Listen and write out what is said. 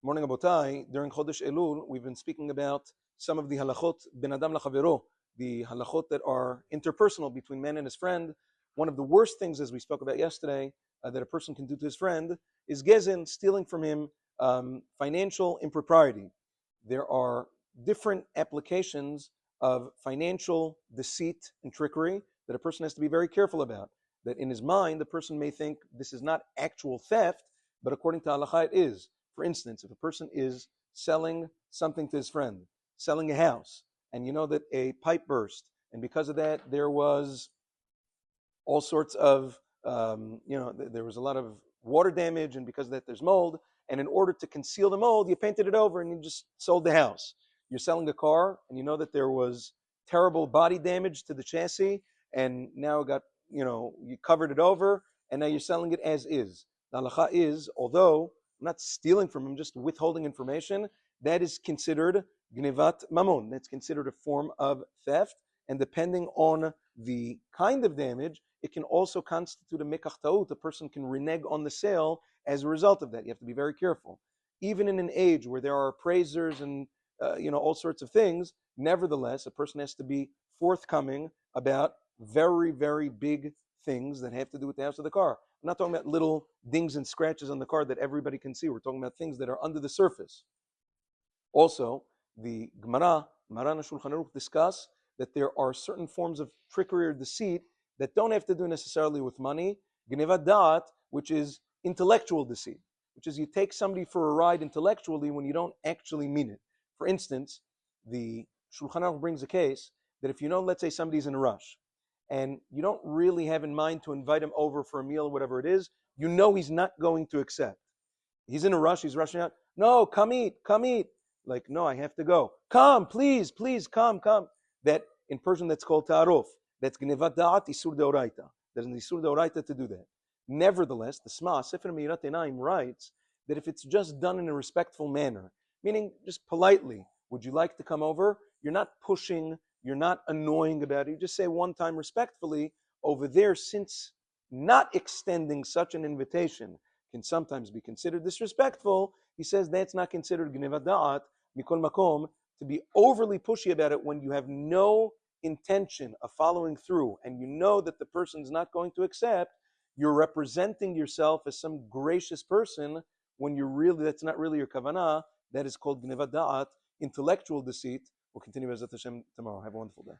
Morning, Abotai. During Chodesh Elul, we've been speaking about some of the halachot ben adam lachavero, the halachot that are interpersonal between man and his friend. One of the worst things, as we spoke about yesterday, that a person can do to his friend is gezin, stealing from him, financial impropriety. There are different applications of financial deceit and trickery that a person has to be very careful about. That in his mind, the person may think this is not actual theft, but according to Halacha, it is. For instance, if a person is selling something to his friend, selling a house, and you know that a pipe burst, and because of that, there was all sorts of, there was a lot of water damage, and because of that, there's mold. And in order to conceal the mold, you painted it over and you just sold the house. You're selling a car, and you know that there was terrible body damage to the chassis, and now it got, you covered it over, and now you're selling it as is. The halacha is, although I'm not stealing from him, just withholding information, that is considered gnevat mamon. That's considered a form of theft, and depending on the kind of damage, it can also constitute a mekach ta'ut. A person can renege on the sale as a result of that. You have to be very careful. Even in an age where there are appraisers and all sorts of things, nevertheless, a person has to be forthcoming about very, very big things that have to do with the house of the car. I'm not talking about little dings and scratches on the car that everybody can see. We're talking about things that are under the surface. Also, the Gemara and Shulchan Aruch discuss that there are certain forms of trickery or deceit that don't have to do necessarily with money. Gnevat da'at, which is intellectual deceit, which is you take somebody for a ride intellectually when you don't actually mean it. For instance, the Shulchan Aruch brings a case that if you know, let's say somebody's in a rush, and you don't really have in mind to invite him over for a meal or whatever it is, you know he's not going to accept. He's in a rush, he's rushing out. No, come eat, come eat. Like, no, I have to go. Come, please, please, come. That in Persian that's called ta'aruf. That's gnevat da'at isur deoraita. There's an isur deoraita to do that. Nevertheless, the Sma, Sefer Meirat Einaim, writes that if it's just done in a respectful manner, meaning just politely, would you like to come over? You're not pushing, you're not annoying about it. You just say one time respectfully. Over there, since not extending such an invitation can sometimes be considered disrespectful, he says that's not considered gnevat da'at, mikol makom, to be overly pushy about it when you have no intention of following through and you know that the person's not going to accept. You're representing yourself as some gracious person when that's not really your kavanah. That is called gnevat da'at, intellectual deceit. We'll continue Bezat Hashem tomorrow. Have a wonderful day.